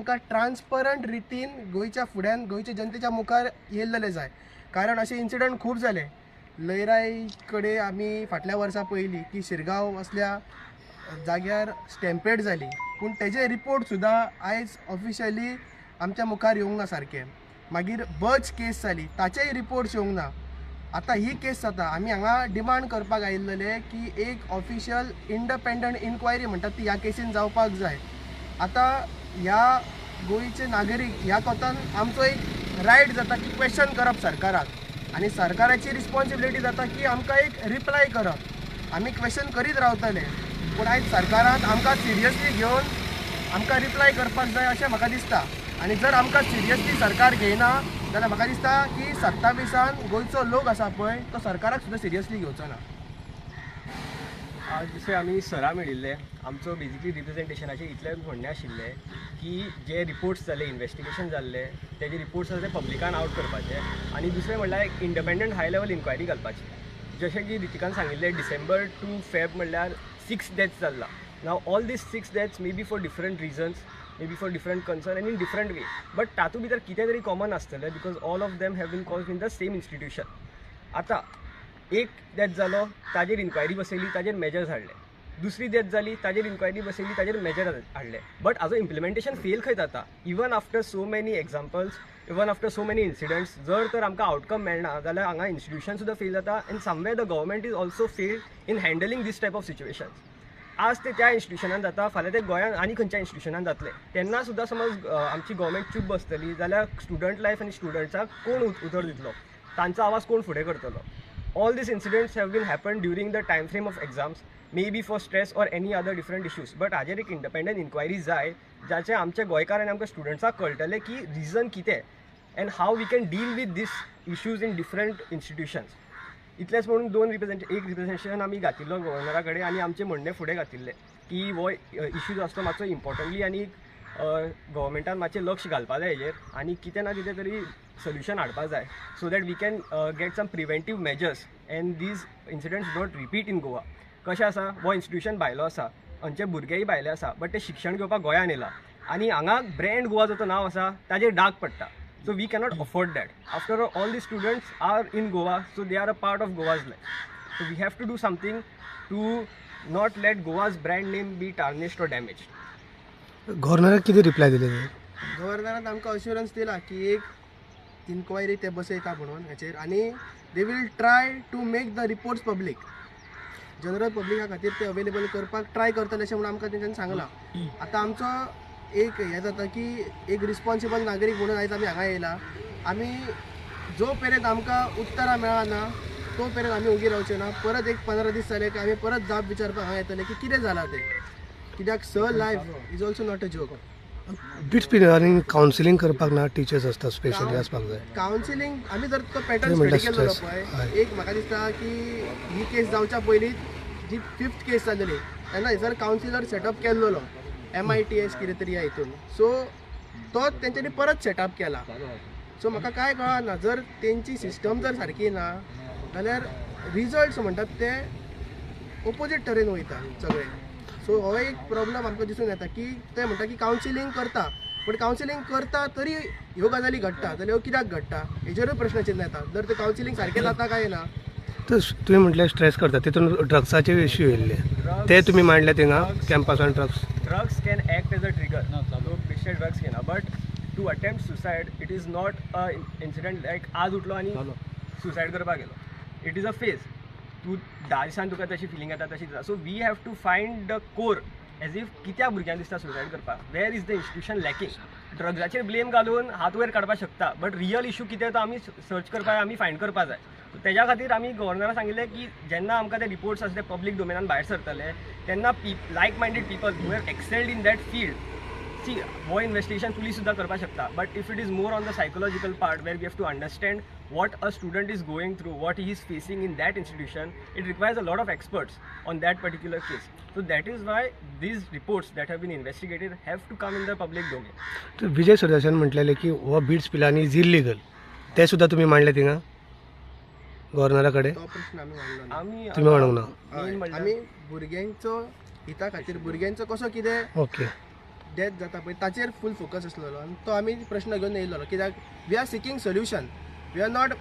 आमकां ट्रान्सपरंट रितीन गोंयच्या फुड्यान गोंयच्या जनतेच्या मुखार येयल्लेले जाय. कारण असे इन्सिडंट खूब जाले. लयराई कडेन आमी फाटल्या वर्सा पयली की शिरगांव असल्या जाग्यार स्टॅम्पेड जाली, पूण तेजे रिपोर्ट सुद्दां आयज ऑफिशियली आमच्या मुखार येवंक ना सारकें. मागीर बर्च केस जाली, ताचेय रिपोर्ट्स येवंक ना. आतां ही केस जाता, आमी हांगा डिमांड करपाक आयिल्ले की एक ऑफिशियल इंडिपेंडंट इन्क्वायरी म्हणटात ती ह्या केसीन जावपाक जाय. आतां ह्या गोंयचे नागरीक ह्या कोतान आमचो एक रायट जाता की क्वेश्चन करप सरकाराक, आनी सरकाराची रिस्पॉन्सिबिलिटी जाता की आमकां एक रिप्लाय करप. आमी क्वेश्चन करीत रावतले, पूण आयज सरकारान आमकां सिरियसली घेवन आमकां रिप्लाय करपाक जाय अशें म्हाका दिसता. आनी जर आमकां सिरियसली सरकार घेयना जाल्यार म्हाका दिसता की 27 गोंयचो लोक आसा पळय तो सरकाराक सुद्दां सिरियसली घेवचो ना. आज जशें आमी सरा मेळिल्ले, आमचो बेजिकली रिप्रेजेंटेशनाचें इतलें म्हणणें आशिल्लें की जे रिपोर्ट्स जाले, इन्वेस्टिगेशन जाल्ले, तेजे रिपोर्ट्स आसा ते पब्लिकान आउट करपाचे, आनी दुसरें म्हणल्यार एक इंडिपेंडंट हाय लेवल इन्क्वायरी घालपाची. जशें की रितिकान सांगिल्लें डिसेंबर टू फेब म्हणल्यार 6 डेथ्स जाल्ला. नाव all these 6 deaths may be for different reasons, may be for different concern and in different way, but तातूंत भितर कितें तरी कॉमन आसतलें because all of them have been caused in the same institution. आतां एक death जालो, ताजेर inquiry बसयली, ताजेर मेजर्स हाडले. दुसरी डेथ जाली, ताजेर इन्क्वायरी बसयली, ताजेर मेजर हाडले. बट हाजो इम्प्लिमेंटेशन फेल खंय जाता. Even after so many examples, even after so many incidence, जर तर आमकां आउटकम मेळना जाल्यार हांगा इन्स्टिट्यूशन सुद्दां फेल जाता. And somewhere the government is also failed in handling these type of situations. आज ते त्या इन्स्टिट्यूशनान जाता, फाल्यां ते गोंयांत आनी खंयच्या इन्स्टिट्यूशनान जातले. तेन्ना सुद्दां समज आमची गव्हर्मेंट चूप बसतली जाल्यार स्टुडंट लायफ आनी स्टुडंट्साक कोण उतर दितलो, तांचो आवाज कोण फुडें करतलो. All these incidents have been happened during the time frame of exams, maybe for stress or any other different issues. But हाजेर एक इंडिपेंडंट इन्क्वायरी जाय जाचे आमचे गोंयकार आनी आमच्या स्टुडंट्साक कळटलें की रिजन कितें and how we can deal with these issues in different institutions. इतलेंच म्हणून एक रिप्रेजेंटेशन आमी घातिल्लो गव्हर्नरा कडेन आनी आमचे म्हणणें फुडें घातिल्लें की हो इश्यू जो आसता मातसो इम्पॉर्टंटली आनी गव्हर्मेंटान मातशें लक्ष घालपा जाय हेजेर आनी कितें ना कितें तरी सोल्युशन हाडपा जाय so that we can get some preventive measures and these incidents don't repeat in Goa. कशें आसा, हो इन्स्टिट्यूशन भायलो आसा, खंयचे भुरगेय भायले आसा, बट ते शिक्षण घेवपाक गोंयान येयला आनी हांगा ब्रँड गोवा जो नांव आसा ताजेर डाग पडटा. So we cannot afford that. After all the students are in Goa, so they are a part of Goa's life. So we have to do something to not let Goa's brand name be tarnished or damaged. गव्हर्नराक कितें reply दिले? गव्हर्नरान आमकां assurance दिला की एक inquiry ते बसयता म्हणून हेचेर, आनी they will try to make the reports public, general पब्लिका खातीर ते अवेलेबल करपाक ट्राय करतले अशें म्हणून आमकां तेंच्यांनी सांगलां. आतां आमचो एक हें जाता की एक रिस्पॉन्सिबल नागरीक म्हणून आयज आमी हांगा येयला. आमी जो पर्यंत आमकां उतरां मेळना तो पर्यंत आमी उगी रावचे ना. परत एक 15 दीस जाले की आमी परत जाप विचारपाक हांगा येतले की कितें जालां तें, कित्याक life is also not a joke. बिट्स पिरियडांनी कावन्सिलींग करपाक ना टीचर्स आसता स्पेशली आसपाक जाय. कावन्सिलींग आमी जर तो पॅटर्न स्टडी केल्लो पळय, एक म्हाका दिसता की ही केस जावच्या पयलीं जी 5th केस जाल्ली तेन्ना हयसर कावन्सिलर सेटअप केल्लो MITS कितें तरी ह्या हितून. सो तो तेंच्यांनी परत सेटअप केला. सो म्हाका काय कळना, जर तेंची सिस्टम जर सारकी ना जाल्यार रिजल्ट्स म्हणटात ते ओपोजीट तरेन वयता सगळे. सो हो एक प्रॉब्लम आमकां दिसून येता की ते म्हणटा की कावन्सिलींग करता, बट कावन्सिलींग करता तरी ह्यो गजाली घडटा जाल्यार ह्यो कित्याक घडटा हेजेरूय प्रश्न चिन्ह येता. जर ते कावन्सिलींग सारकें जाता काय ना. तर तुवें म्हटल्यार स्ट्रेस करता, तितून ड्रग्साचे इश्यू येयल्ले ते तुमी मांडले थिंगा कॅम्पसान. Drugs can act as a trigger. लोक बेश्टे ड्रग्स घेना, but to attempt suicide it is not a incident like आज उठलो आनी सुसायड करपाक गेलो. It is a phase. तूं 10 दिसान तुका तशी फिलींग येता तशी जाता. So we have to find the core as if कित्याक भुरग्यांक दिसता सुसायड करपाक, where is the institution lacking. ड्रग्साचेर ब्लेम घालून हात वयर काडपाक शकता, बट रियल इश्यू कितें तो आमी सर्च करपाक आमी फायंड करपाक जाय. तेज्या खातीर आमी गव्हर्नराक सांगिल्लें की जेन्ना आमकां ते रिपोर्ट्स आसा ते पब्लीक डोमेनान भायर सरतले तेन्ना like minded people who have excelled in that field, सी हो इन्वेस्टिगेशन पुलीस सुद्दां करपाक शकता. But if it is more on the psychological part where we have to understand what a student is going through, what he is facing in that institution, it requires a lot of experts on that particular case. So that is why these reports that have been investigated have to come in the public domain. तर विजय सरदेसाईन म्हटलेलें की हो bits Pilani is illegal, ते सुद्दां तुमी मांडले थिंगा गव्हर्नरा कडेन? तो प्रश्न आमी मांडलो ना. तुमी मांडूंक ना? आमी भुरग्यांचो हिता खातीर भुरग्यांचो कसो कितें ओके डेथ जाता पळय ताचेर फूल फोकस आसलेलो आनी तो आमी प्रश्न घेवन येयलेलो कित्याक we are seeking solution we are not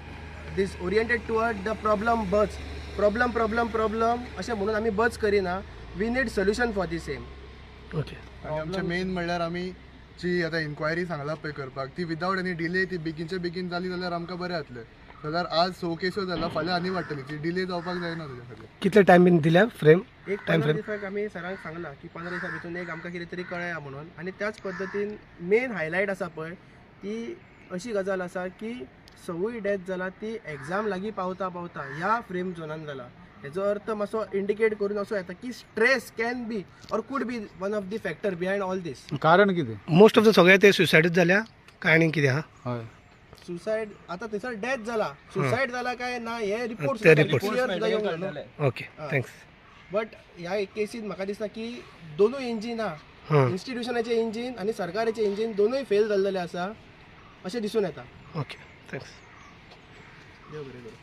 these oriented toward the problem birds problem अशें म्हणून आमी बर्ड्स करिना we need solution for the same. Okay. आणि आमचे मेन म्हणल्यार आमी जी आतां इन्क्वायरी सांगला पळय करपाक ती विदावट एनी डिले ती बेगीनचे बेगीन जाली जाल्यार आमकां बरें जातलें. जाल्यार आज 6 केसो जाला फाल्यां आनी वाडटली ती डिले जावपाक जायना तेच्या खातीर. कितले टायम बीन दिल्या फ्रेम एक टायम 15 फ्रेम? दिसाक आमी सरांक सांगला की 15 दिसां भितून एक आमकां कितें तरी कळया म्हणून आनी त्याच पद्दतीन मेन हायलायट आसा पळय ती अशी गजाल आसा की 6 डेथ जाला ती एग्जाम लागीं पावता ह्या फ्रेम झोनान जाला. हेजो अर्थ मातसो इंडिकेट करून असो येता की stress can be or could be one of the factor behind all these. कारण कितें? मोस्ट ऑफ द सगळे ते सुसायडच जाल्या काय आनी कितें आहा? हय. सुसायड आतां थंयसर डेथ जाला सुसायड जाला काय ना हे रिपोर्ट ते reports. ओके हां. थँक्स. बट ह्या केसीन म्हाका दिसता की दोनूय इंजिना हां इन्स्टिट्यूशनाचे इंजीन आणि सरकाराचे इंजीन दोनूय फेल जाल्लेले आसा अशें दिसून येता. Okay thanks. देव बरें करूं.